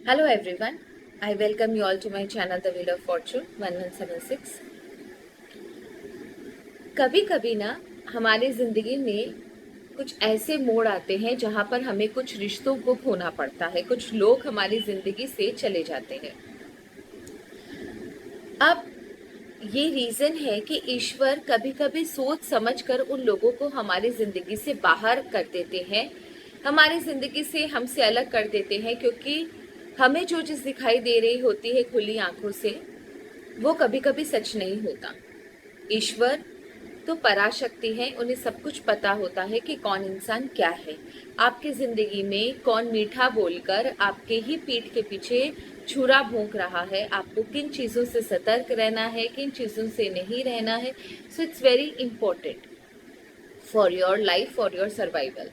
Hello everyone, I welcome you all to my channel The Wheel of Fortune 1176। कभी कभी ना हमारे ज़िंदगी में कुछ ऐसे मोड़ आते हैं जहाँ पर हमें कुछ रिश्तों को खोना पड़ता है, कुछ लोग हमारी ज़िंदगी से चले जाते हैं। अब ये रीज़न है कि ईश्वर कभी कभी सोच समझ कर उन लोगों को हमारी ज़िंदगी से बाहर कर देते हैं, हमारी ज़िंदगी से हमसे अलग कर देते हैं, क्योंकि हमें जो चीज़ दिखाई दे रही होती है खुली आंखों से वो कभी कभी सच नहीं होता। ईश्वर तो पराशक्ति है, उन्हें सब कुछ पता होता है कि कौन इंसान क्या है। आपकी ज़िंदगी में कौन मीठा बोलकर आपके ही पीठ के पीछे छुरा भोंक रहा है, आपको किन चीज़ों से सतर्क रहना है, किन चीज़ों से नहीं रहना है। So it's very important for your life, for your survival.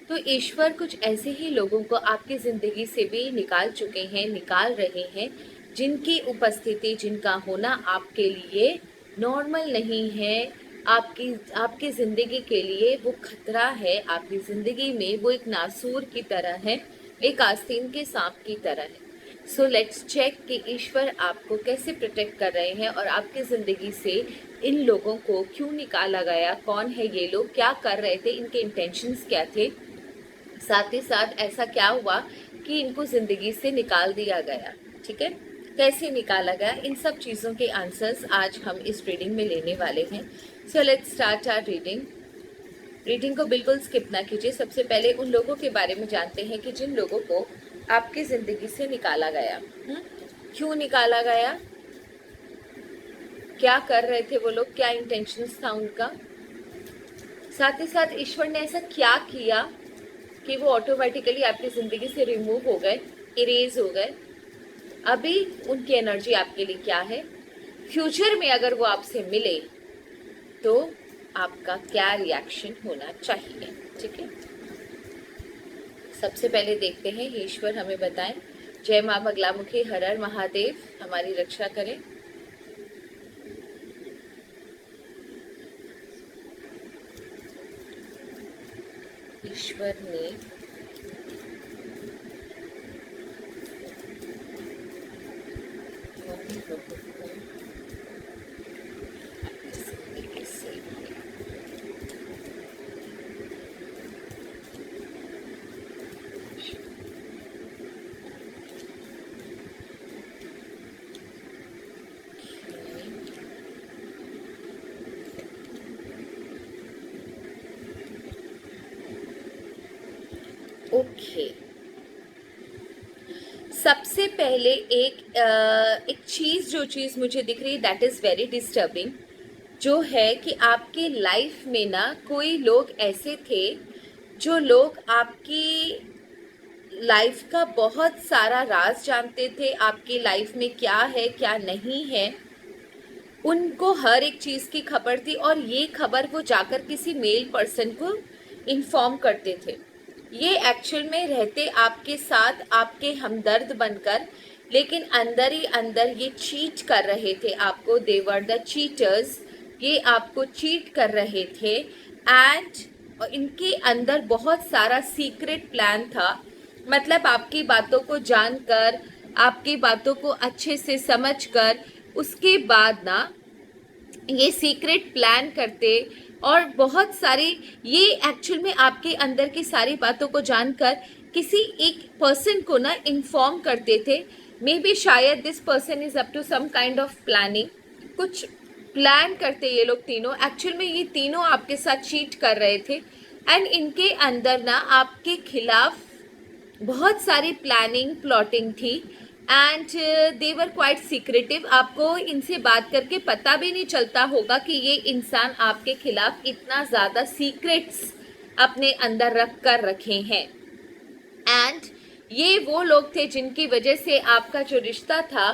तो ईश्वर कुछ ऐसे ही लोगों को आपकी ज़िंदगी से भी निकाल चुके हैं, निकाल रहे हैं, जिनकी उपस्थिति, जिनका होना आपके लिए नॉर्मल नहीं है। आपकी ज़िंदगी के लिए वो खतरा है, आपकी ज़िंदगी में वो एक नासूर की तरह है, एक आस्तीन के सांप की तरह है। सो लेट्स चेक कि ईश्वर आपको कैसे प्रोटेक्ट कर रहे हैं और आपकी ज़िंदगी से इन लोगों को क्यों निकाला गया, कौन है ये लोग, क्या कर रहे थे, इनके इंटेंशंस क्या थे, साथ ही साथ ऐसा क्या हुआ कि इनको ज़िंदगी से निकाल दिया गया। ठीक है, कैसे निकाला गया, इन सब चीज़ों के आंसर्स आज हम इस रीडिंग में लेने वाले हैं। So let's start our reading को बिल्कुल स्किप ना कीजिए। सबसे पहले उन लोगों के बारे में जानते हैं कि जिन लोगों को आपकी ज़िंदगी से निकाला गया। क्यों निकाला गया, क्या कर रहे थे वो लोग, क्या इंटेंशंस था उनका, साथ ही साथ ईश्वर ने ऐसा क्या किया कि वो ऑटोमेटिकली आपकी ज़िंदगी से रिमूव हो गए, इरेज हो गए। अभी उनकी एनर्जी आपके लिए क्या है, फ्यूचर में अगर वो आपसे मिले तो आपका क्या रिएक्शन होना चाहिए। ठीक है, सबसे पहले देखते हैं ईश्वर हमें बताएं। जय माँ बगलामुखी, हर हर महादेव, हमारी रक्षा करें। ईश्वर ने ओके, सबसे पहले एक चीज़, जो चीज़ मुझे दिख रही है दैट इज़ वेरी डिस्टर्बिंग, जो है कि आपके लाइफ में ना कोई लोग ऐसे थे जो लोग आपकी लाइफ का बहुत सारा राज जानते थे, आपकी लाइफ में क्या है क्या नहीं है उनको हर एक चीज़ की खबर थी, और ये खबर वो जाकर किसी मेल पर्सन को इन्फॉर्म करते थे। ये एक्चुअल में रहते आपके साथ, आपके हमदर्द बनकर, लेकिन अंदर ही अंदर ये चीट कर रहे थे आपको। दे वर द चीटर्स, ये आपको चीट कर रहे थे। एंड इनके अंदर बहुत सारा सीक्रेट प्लान था। मतलब आपकी बातों को जानकर, आपकी बातों को अच्छे से समझकर, उसके बाद ना ये सीक्रेट प्लान करते, और बहुत सारे, ये एक्चुअल में आपके अंदर की सारी बातों को जानकर किसी एक पर्सन को ना इन्फॉर्म करते थे। मे बी शायद this person is up to some kind of planning, कुछ प्लान करते ये लोग तीनों। एक्चुअल में ये तीनों आपके साथ चीट कर रहे थे, एंड इनके अंदर ना आपके खिलाफ बहुत सारी प्लानिंग, प्लॉटिंग थी, and they were quite secretive. आपको इनसे बात करके पता भी नहीं चलता होगा कि ये इंसान आपके खिलाफ इतना ज़्यादा सीक्रेट्स अपने अंदर रख कर रखे हैं। एंड ये वो लोग थे जिनकी वजह से आपका जो रिश्ता था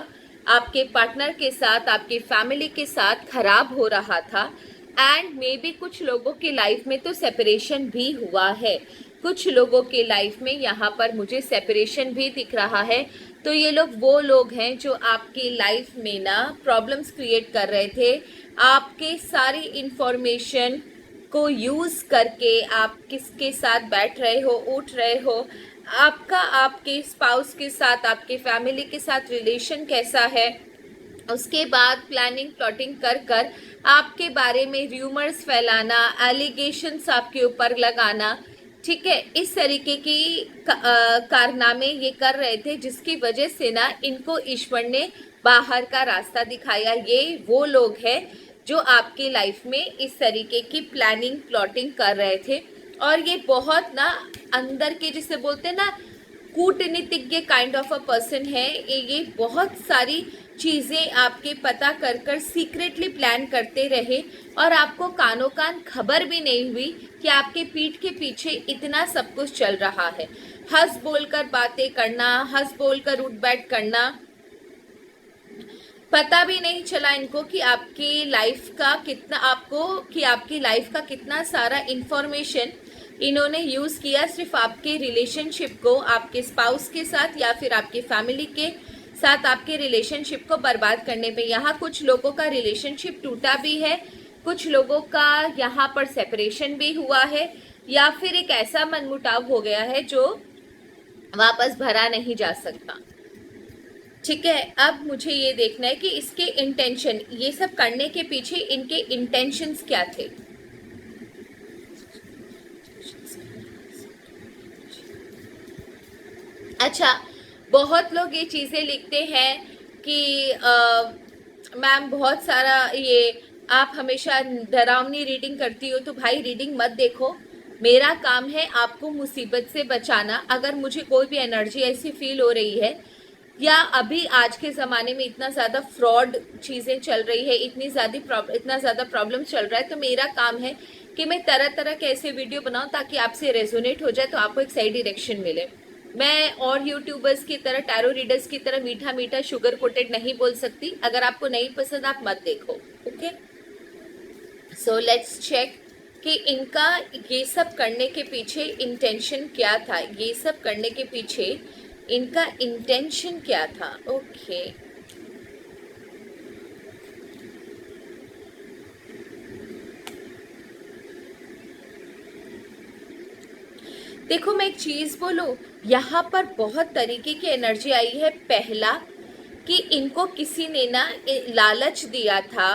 आपके पार्टनर के साथ, आपकी फैमिली के साथ खराब हो रहा था। एंड मे बी कुछ लोगों की लाइफ में तो सेपरेशन भी हुआ है, कुछ लोगों के लाइफ में यहाँ पर मुझे सेपरेशन भी दिख रहा है। तो ये लोग वो लोग हैं जो आपकी लाइफ में ना प्रॉब्लम्स क्रिएट कर रहे थे। आपके सारी इंफॉर्मेशन को यूज़ करके आप किसके साथ बैठ रहे हो, उठ रहे हो, आपका आपके स्पाउस के साथ, आपके फैमिली के साथ रिलेशन कैसा है, उसके बाद प्लानिंग प्लॉटिंग कर कर आपके बारे में र्यूमर्स फैलाना, एलिगेशंस आपके ऊपर लगाना, ठीक है, इस तरीके की कारनामे ये कर रहे थे, जिसकी वजह से ना इनको ईश्वर ने बाहर का रास्ता दिखाया। ये वो लोग हैं जो आपकी लाइफ में इस तरीके की प्लानिंग प्लॉटिंग कर रहे थे, और ये बहुत ना अंदर के, जिसे बोलते हैं ना, कूटनीतिज्ञ काइंड ऑफ अ पर्सन है। ये बहुत सारी चीज़ें आपके पता कर कर सीक्रेटली प्लान करते रहे, और आपको कानों कान खबर भी नहीं हुई कि आपके पीठ के पीछे इतना सब कुछ चल रहा है। हंस बोलकर बातें करना, हंस बोलकर उठ बैठ करना, पता भी नहीं चला इनको कि आपकी लाइफ का कितना, आपको कि आपकी लाइफ का कितना सारा इंफॉर्मेशन इन्होंने यूज़ किया सिर्फ आपके रिलेशनशिप को, आपके स्पाउस के साथ या फिर आपकी फैमिली के साथ आपके रिलेशनशिप को बर्बाद करने पे। यहाँ कुछ लोगों का रिलेशनशिप टूटा भी है, कुछ लोगों का यहाँ पर सेपरेशन भी हुआ है, या फिर एक ऐसा मनमुटाव हो गया है जो वापस भरा नहीं जा सकता। ठीक है, अब मुझे ये देखना है कि इसके इंटेंशन, ये सब करने के पीछे इनके इंटेंशंस क्या थे। अच्छा, बहुत लोग ये चीज़ें लिखते हैं कि मैम बहुत सारा ये आप हमेशा डरावनी रीडिंग करती हो, तो भाई रीडिंग मत देखो। मेरा काम है आपको मुसीबत से बचाना। अगर मुझे कोई भी एनर्जी ऐसी फील हो रही है, या अभी आज के ज़माने में इतना ज़्यादा फ्रॉड चीज़ें चल रही है, इतना ज़्यादा प्रॉब्लम चल रहा है, तो मेरा काम है कि मैं तरह तरह के ऐसे वीडियो बनाऊं ताकि आपसे रेजोनेट हो जाए, तो आपको एक सही डायरेक्शन मिले। मैं और यूट्यूबर्स की तरह, टैरो रीडर्स की तरह मीठा मीठा शुगर कोटेड नहीं बोल सकती। अगर आपको नहीं पसंद आप मत देखो। ओके, सो लेट्स चेक कि इनका ये सब करने के पीछे इंटेंशन क्या था, ये सब करने के पीछे इनका इंटेंशन क्या था। ओके, देखो मैं एक चीज बोलूं, यहाँ पर बहुत तरीके की एनर्जी आई है। पहला कि इनको किसी ने ना लालच दिया था,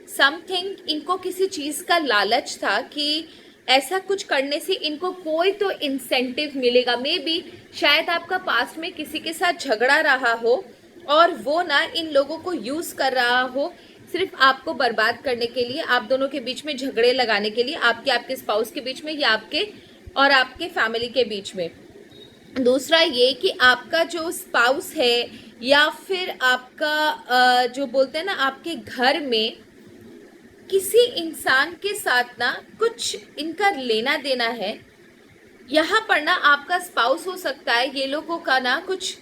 समथिंग, इनको किसी चीज का लालच था कि ऐसा कुछ करने से इनको कोई तो इंसेंटिव मिलेगा। मे बी शायद आपका पास में किसी के साथ झगड़ा रहा हो और वो ना इन लोगों को यूज कर रहा हो सिर्फ आपको बर्बाद करने के लिए, आप दोनों के बीच में झगड़े लगाने के लिए, आपके स्पाउस के बीच में या आपके और आपके फैमिली के बीच में। दूसरा ये कि आपका जो स्पाउस है या फिर आपका जो बोलते हैं ना, आपके घर में किसी इंसान के साथ ना कुछ इनका लेना देना है। यहाँ पर ना आपका स्पाउस हो सकता है, ये लोगों का ना कुछ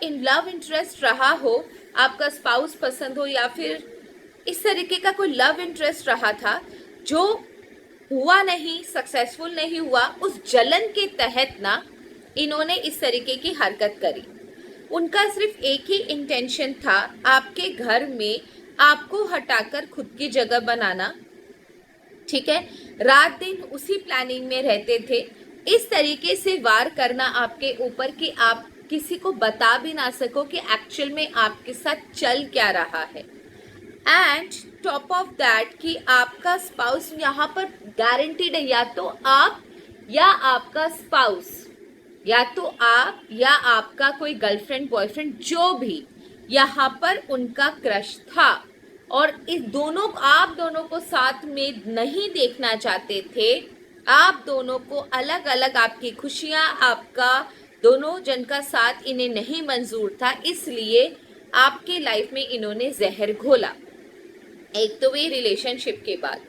इन लव इंटरेस्ट रहा हो, आपका स्पाउस पसंद हो, या फिर इस तरीके का कोई लव इंटरेस्ट रहा था जो हुआ नहीं, सक्सेसफुल नहीं हुआ। उस जलन के तहत ना इन्होंने इस तरीके की हरकत करी। उनका सिर्फ एक ही इंटेंशन था, आपके घर में आपको हटाकर खुद की जगह बनाना। ठीक है, रात दिन उसी प्लानिंग में रहते थे, इस तरीके से वार करना आपके ऊपर कि आप किसी को बता भी ना सको कि एक्चुअल में आपके साथ चल क्या रहा है। एंड टॉप ऑफ दैट कि आपका स्पाउस यहाँ पर गारंटीड है, या तो आप या आपका स्पाउस, या तो आप या आपका कोई गर्लफ्रेंड बॉयफ्रेंड, जो भी यहाँ पर उनका क्रश था, और इस दोनों, आप दोनों को साथ में नहीं देखना चाहते थे। आप दोनों को अलग अलग, आपकी खुशियाँ, आपका दोनों जन का साथ इन्हें नहीं मंजूर था, इसलिए आपके लाइफ में इन्होंने जहर घोला। एक तो ये रिलेशनशिप के बाद,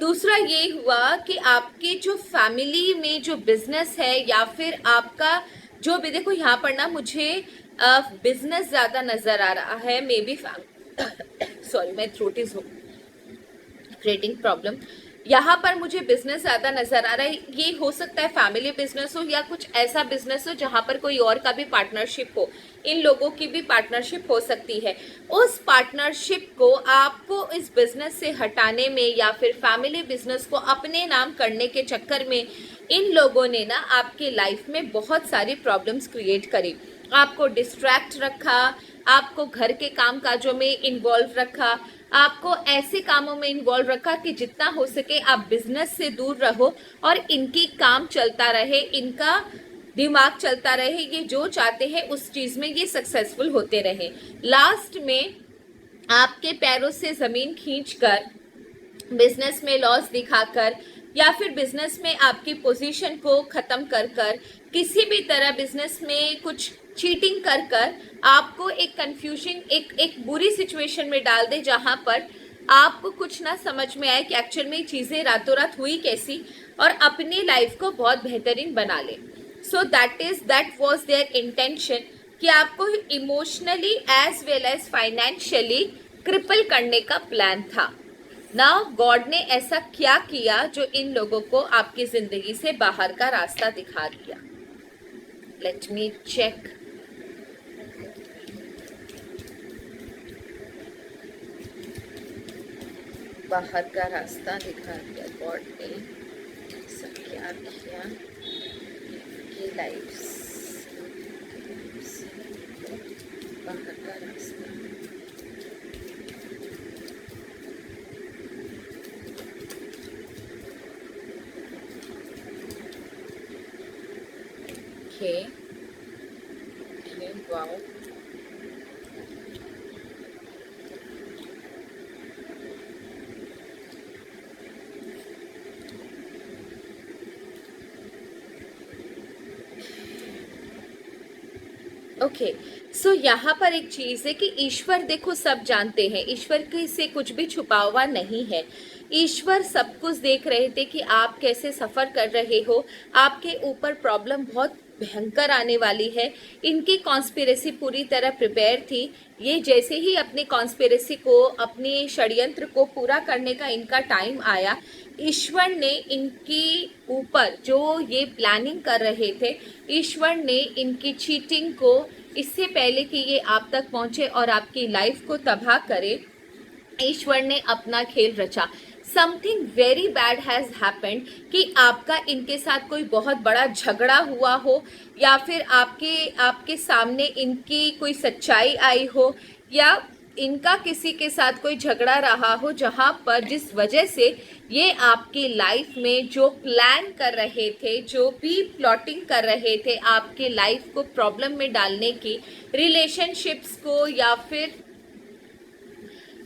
दूसरा ये हुआ कि आपके जो फैमिली में जो बिजनेस है या फिर आपका जो भी, देखो यहाँ पर ना मुझे बिजनेस ज़्यादा नज़र आ रहा है। May be sorry, my throat is creating problem. यहाँ पर मुझे बिजनेस ज़्यादा नज़र आ रहा है। ये हो सकता है फैमिली बिजनेस हो या कुछ ऐसा बिजनेस हो जहाँ पर कोई और का भी पार्टनरशिप हो, इन लोगों की भी पार्टनरशिप हो सकती है। उस पार्टनरशिप को आपको इस बिजनेस से हटाने में या फिर फैमिली बिजनेस को अपने नाम करने के चक्कर में इन लोगों ने ना आपके लाइफ में बहुत सारी प्रॉब्लम्स क्रिएट करी, आपको डिस्ट्रैक्ट रखा, आपको घर के काम काजों में इन्वॉल्व रखा, आपको ऐसे कामों में इन्वॉल्व रखा कि जितना हो सके आप बिजनेस से दूर रहो और इनकी काम चलता रहे, इनका दिमाग चलता रहे, ये जो चाहते हैं उस चीज में ये सक्सेसफुल होते रहे। लास्ट में आपके पैरों से जमीन खींचकर, बिजनेस में लॉस दिखाकर या फिर बिजनेस में आपकी पोजीशन को खत्म कर कर, किसी भी तरह बिजनेस में कुछ चीटिंग कर कर आपको एक कंफ्यूजन, एक बुरी सिचुएशन में डाल दे, जहां पर आपको कुछ ना समझ में आए कि एक्चुअल में चीजें रातों रात हुई कैसी, और अपनी लाइफ को बहुत बेहतरीन बना ले। So that was their intention कि आपको emotionally as well as financially cripple करने का प्लान था। नाउ गॉड ने ऐसा क्या किया जो इन लोगों को आपकी जिंदगी से बाहर का रास्ता दिखा दिया? Let me check. बाहर का रास्ता दिखा दिया गॉड ने, ऐसा क्या किया कि लाइफ बाहर का रास्ता। Okay. Wow. ओके, सो यहाँ पर एक चीज़ है कि ईश्वर देखो सब जानते हैं, ईश्वर के से कुछ भी छुपा हुआ नहीं है। ईश्वर सब कुछ देख रहे थे कि आप कैसे सफ़र कर रहे हो, आपके ऊपर प्रॉब्लम बहुत भयंकर आने वाली है। इनकी कॉन्स्पिरेसी पूरी तरह प्रिपेयर थी। ये जैसे ही अपनी कॉन्स्पिरेसी को, अपने षड्यंत्र को पूरा करने का इनका टाइम आया, ईश्वर ने इनकी ऊपर जो ये प्लानिंग कर रहे थे, ईश्वर ने इनकी चीटिंग को, इससे पहले कि ये आप तक पहुंचे और आपकी लाइफ को तबाह करे, ईश्वर ने अपना खेल रचा। Something very bad has happened कि आपका इनके साथ कोई बहुत बड़ा झगड़ा हुआ हो, या फिर आपके सामने इनकी कोई सच्चाई आई हो, या इनका किसी के साथ कोई झगड़ा रहा हो, जहां पर जिस वजह से ये आपकी लाइफ में जो प्लान कर रहे थे, जो भी प्लॉटिंग कर रहे थे आपके लाइफ को प्रॉब्लम में डालने की, रिलेशनशिप्स को या फिर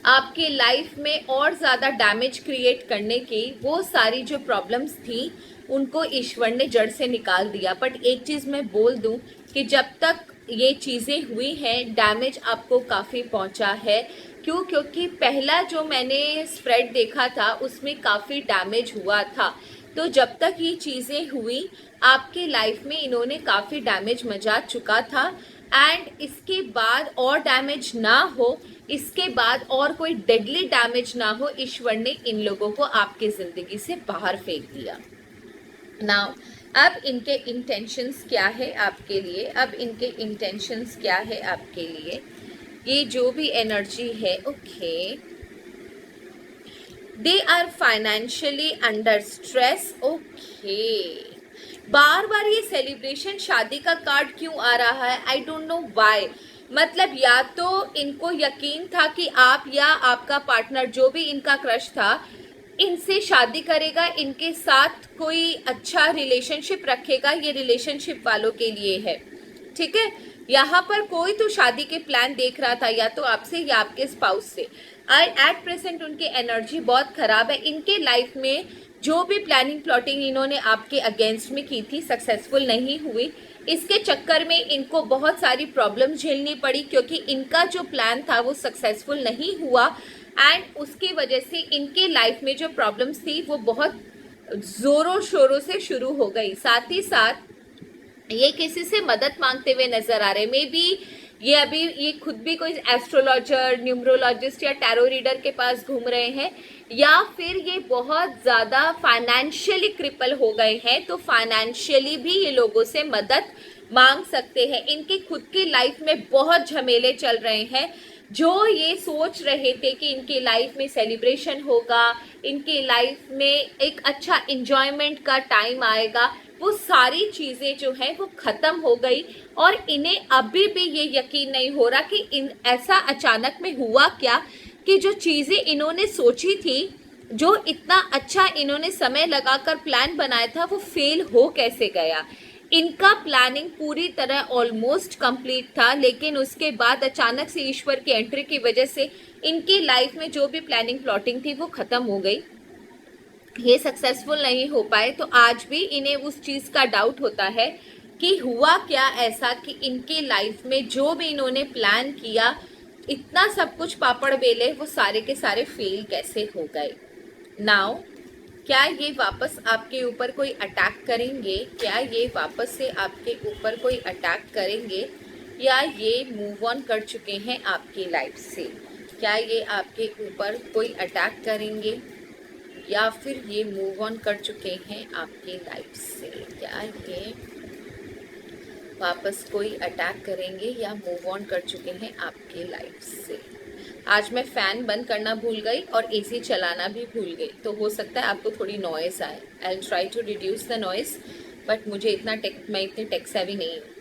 आपके लाइफ में और ज़्यादा डैमेज क्रिएट करने की, वो सारी जो प्रॉब्लम्स थी उनको ईश्वर ने जड़ से निकाल दिया। बट एक चीज़ मैं बोल दूं कि जब तक ये चीज़ें हुई हैं, डैमेज आपको काफ़ी पहुंचा है। क्यों? क्योंकि पहला जो मैंने स्प्रेड देखा था उसमें काफ़ी डैमेज हुआ था। तो जब तक ये चीज़ें हुई आपके लाइफ में इन्होंने काफ़ी डैमेज मचा चुका था, एंड इसके बाद और डैमेज ना हो, इसके बाद और कोई डेडली डैमेज ना हो, ईश्वर ने इन लोगों को आपकी ज़िंदगी से बाहर फेंक दिया। नाउ अब इनके इंटेंशंस क्या है आपके लिए? अब इनके इंटेंशंस क्या है आपके लिए? ये जो भी एनर्जी है, okay, they are financially under stress. Okay, बार बार ये सेलिब्रेशन शादी का कार्ड क्यों आ रहा है? I don't know why. मतलब या तो इनको यकीन था कि आप या आपका पार्टनर, जो भी इनका क्रश था, इनसे शादी करेगा, इनके साथ कोई अच्छा रिलेशनशिप रखेगा। ये रिलेशनशिप वालों के लिए है, ठीक है। यहाँ पर कोई तो शादी के प्लान देख रहा था, या तो आपसे या आपके स्पाउस से। एट प्रेजेंट उनकी एनर्जी बहुत खराब है। इनके लाइफ में जो भी प्लानिंग प्लॉटिंग इन्होंने आपके अगेंस्ट में की थी, सक्सेसफुल नहीं हुई। इसके चक्कर में इनको बहुत सारी प्रॉब्लम झेलनी पड़ी, क्योंकि इनका जो प्लान था वो सक्सेसफुल नहीं हुआ, एंड उसकी वजह से इनके लाइफ में जो प्रॉब्लम्स थी वो बहुत ज़ोरों शोरों से शुरू हो गई। साथ ही साथ ये किसी से मदद मांगते हुए नजर आ रहे। मे बी ये खुद भी कोई एस्ट्रोलॉजर, न्यूमरोलॉजिस्ट या टैरो रीडर के पास घूम रहे हैं, या फिर ये बहुत ज़्यादा फाइनेंशियली क्रिपल हो गए हैं, तो फाइनेंशियली भी ये लोगों से मदद मांग सकते हैं। इनके खुद की लाइफ में बहुत झमेले चल रहे हैं। जो ये सोच रहे थे कि इनके लाइफ में सेलिब्रेशन होगा, इनके लाइफ में एक अच्छा इंजॉयमेंट का टाइम आएगा, वो सारी चीज़ें जो है वो ख़त्म हो गई। और इन्हें अभी भी ये यकीन नहीं हो रहा कि इन ऐसा अचानक में हुआ क्या कि जो चीज़ें इन्होंने सोची थी, जो इतना अच्छा इन्होंने समय लगाकर प्लान बनाया था, वो फेल हो कैसे गया। इनका प्लानिंग पूरी तरह ऑलमोस्ट कंप्लीट था, लेकिन उसके बाद अचानक से ईश्वर की एंट्री की वजह से इनकी लाइफ में जो भी प्लानिंग प्लॉटिंग थी वो ख़त्म हो गई, ये सक्सेसफुल नहीं हो पाए। तो आज भी इन्हें उस चीज़ का डाउट होता है कि हुआ क्या ऐसा कि इनके लाइफ में जो भी इन्होंने प्लान किया, इतना सब कुछ पापड़ बेले, वो सारे के सारे फेल कैसे हो गए। नाउ क्या ये वापस आपके ऊपर कोई अटैक करेंगे? क्या ये वापस से आपके ऊपर कोई अटैक करेंगे, या ये मूव ऑन कर चुके हैं आपकी लाइफ से? क्या ये आपके ऊपर कोई अटैक करेंगे, या फिर ये मूव ऑन कर चुके हैं आपकी लाइफ से? क्या ये वापस कोई अटैक करेंगे या मूव ऑन कर चुके हैं आपकी लाइफ से? आज मैं फ़ैन बंद करना भूल गई और एसी चलाना भी भूल गई, तो हो सकता है आपको थोड़ी नॉइज़ आए। I will try to reduce the noise, but मुझे मैं इतनी टेक सेवी नहीं हूँ।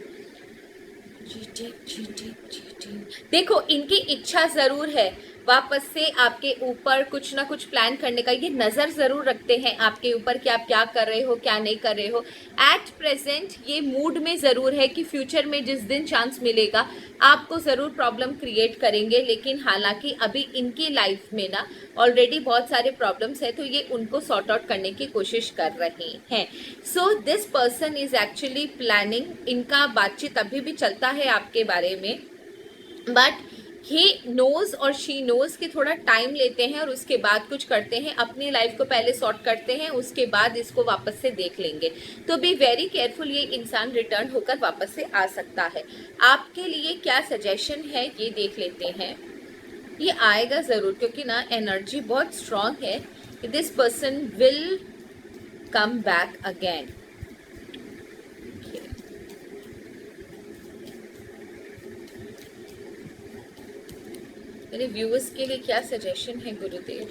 देखो, इनकी इच्छा ज़रूर है वापस से आपके ऊपर कुछ ना कुछ प्लान करने का, ये नज़र ज़रूर रखते हैं आपके ऊपर कि आप क्या कर रहे हो, क्या नहीं कर रहे हो। एट प्रेजेंट ये मूड में ज़रूर है कि फ्यूचर में जिस दिन चांस मिलेगा आपको ज़रूर प्रॉब्लम क्रिएट करेंगे, लेकिन हालांकि अभी इनकी लाइफ में ना ऑलरेडी बहुत सारे प्रॉब्लम्स है, तो ये उनको सॉर्ट आउट करने की कोशिश कर रहे हैं। So this person is actually planning, इनका बातचीत अभी भी चलता है आपके बारे में, बट ही नोज और शी नोज कि थोड़ा टाइम लेते हैं और उसके बाद कुछ करते हैं, अपनी लाइफ को पहले सॉर्ट करते हैं, उसके बाद इसको वापस से देख लेंगे। तो बी वेरी केयरफुल, ये इंसान रिटर्न होकर वापस से आ सकता है। आपके लिए क्या सजेशन है ये देख लेते हैं। ये आएगा ज़रूर, क्योंकि ना एनर्जी बहुत स्ट्रांग है। This person will come back again. मेरे व्यूअर्स के लिए क्या सजेशन है गुरुदेव?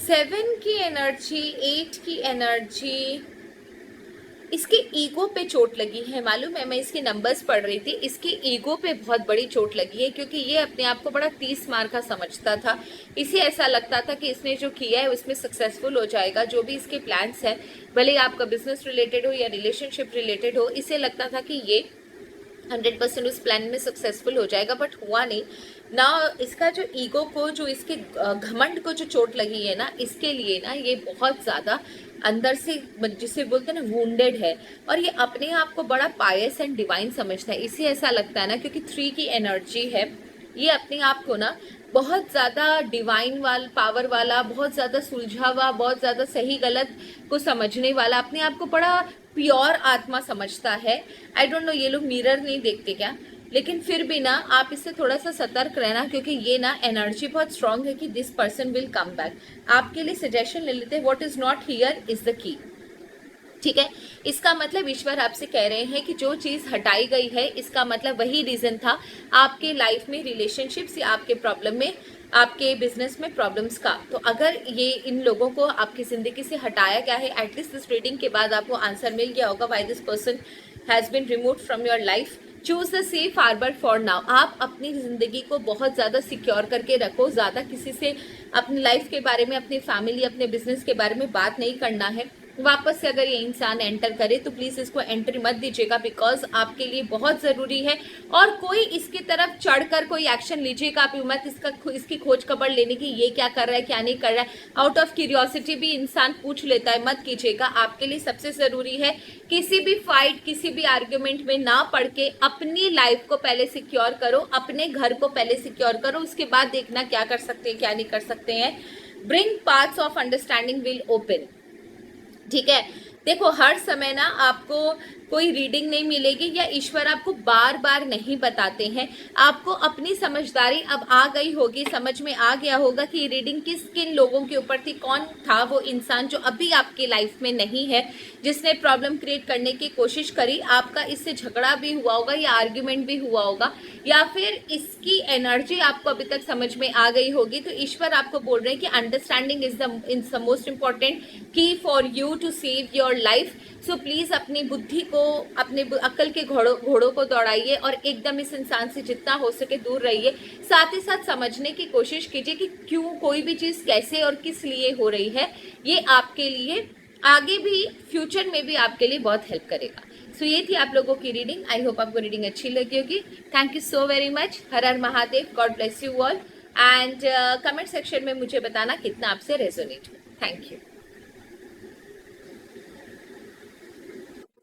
सेवन की एनर्जी, 8 की एनर्जी, इसके ईगो पे चोट लगी है। मालूम है, मैं इसके नंबर्स पढ़ रही थी, इसके ईगो पे बहुत बड़ी चोट लगी है, क्योंकि ये अपने आप को बड़ा 30 मार का समझता था। इसे ऐसा लगता था कि इसने जो किया है उसमें सक्सेसफुल हो जाएगा, जो भी इसके प्लान्स हैं, भले आपका बिजनेस रिलेटेड हो या रिलेशनशिप रिलेटेड हो, इसे लगता था कि ये 100% उस प्लान में सक्सेसफुल हो जाएगा, बट हुआ नहीं ना। इसका जो ईगो को, जो इसके घमंड को जो चोट लगी है ना, इसके लिए ना ये बहुत ज़्यादा अंदर से, जिसे बोलते हैं ना, वुंडेड है। और ये अपने आप को बड़ा पायस एंड डिवाइन समझता है। इसे ऐसा लगता है ना, क्योंकि 3 की एनर्जी है, ये अपने आप को ना बहुत ज़्यादा डिवाइन पावर वाला, बहुत ज़्यादा सुलझा हुआ, बहुत ज़्यादा सही गलत को समझने वाला, अपने आप को बड़ा प्योर आत्मा समझता है। आई डोंट नो, ये लोग मिरर नहीं देखते क्या, लेकिन फिर भी ना आप इससे थोड़ा सा सतर्क रहना, क्योंकि ये ना एनर्जी बहुत स्ट्रांग है कि this person will come back. आपके लिए सजेशन ले लेते हैं। What is not here is the key. ठीक है, इसका मतलब ईश्वर आपसे कह रहे हैं कि जो चीज़ हटाई गई है, इसका मतलब वही रीज़न था आपके लाइफ में, रिलेशनशिप्स या आपके प्रॉब्लम में, आपके बिजनेस में प्रॉब्लम्स का। तो अगर ये इन लोगों को आपकी ज़िंदगी से हटाया गया है, एटलीस्ट इस रीडिंग के बाद आपको आंसर मिल गया होगा why this person has been removed from your life. Choose the safe harbour for now. आप अपनी ज़िंदगी को बहुत ज़्यादा सिक्योर करके रखो, ज़्यादा किसी से अपनी लाइफ के बारे में, अपनी फैमिली, अपने बिजनेस के बारे में बात नहीं करना है। वापस से अगर ये इंसान एंटर करे तो प्लीज़ इसको एंट्री मत दीजिएगा, बिकॉज आपके लिए बहुत ज़रूरी है। और कोई इसकी तरफ चढ़कर कोई एक्शन लीजिएगा आप मत, इसकी खोज खबर लेने की, ये क्या कर रहा है, क्या नहीं कर रहा है, आउट ऑफ क्यूरियोसिटी भी इंसान पूछ लेता है, मत कीजिएगा। आपके लिए सबसे ज़रूरी है किसी भी फाइट, किसी भी आर्ग्यूमेंट में ना पड़ के अपनी लाइफ को पहले सिक्योर करो, अपने घर को पहले सिक्योर करो, उसके बाद देखना क्या कर सकते हैं, क्या नहीं कर सकते हैं। Bring paths of understanding will open. ठीक है, देखो, हर समय ना आपको कोई रीडिंग नहीं मिलेगी या ईश्वर आपको बार बार नहीं बताते हैं। आपको अपनी समझदारी अब आ गई होगी, समझ में आ गया होगा कि रीडिंग किस किन लोगों के ऊपर थी, कौन था वो इंसान जो अभी आपकी लाइफ में नहीं है, जिसने प्रॉब्लम क्रिएट करने की कोशिश करी। आपका इससे झगड़ा भी हुआ होगा या आर्ग्यूमेंट भी हुआ होगा, या फिर इसकी एनर्जी आपको अभी तक समझ में आ गई होगी। तो ईश्वर आपको बोल रहे हैं कि understanding is the most important key for you to save your life. So please अपनी बुद्धि को, अपने अक्ल के घोड़ों को दौड़ाइए और एकदम इस इंसान से जितना हो सके दूर रहिए। साथ ही साथ समझने की कोशिश कीजिए कि क्यों कोई भी चीज कैसे और किस लिए हो रही है। ये आपके लिए आगे भी, फ्यूचर में भी आपके लिए बहुत हेल्प करेगा। सो ये थी आप लोगों की रीडिंग। आई होप आपको रीडिंग अच्छी लगी होगी। Thank you so very much. Her her Mahadev. God bless you all. And comment section में मुझे बताना कितना आपसे रेजोनेट हुआ। Thank you.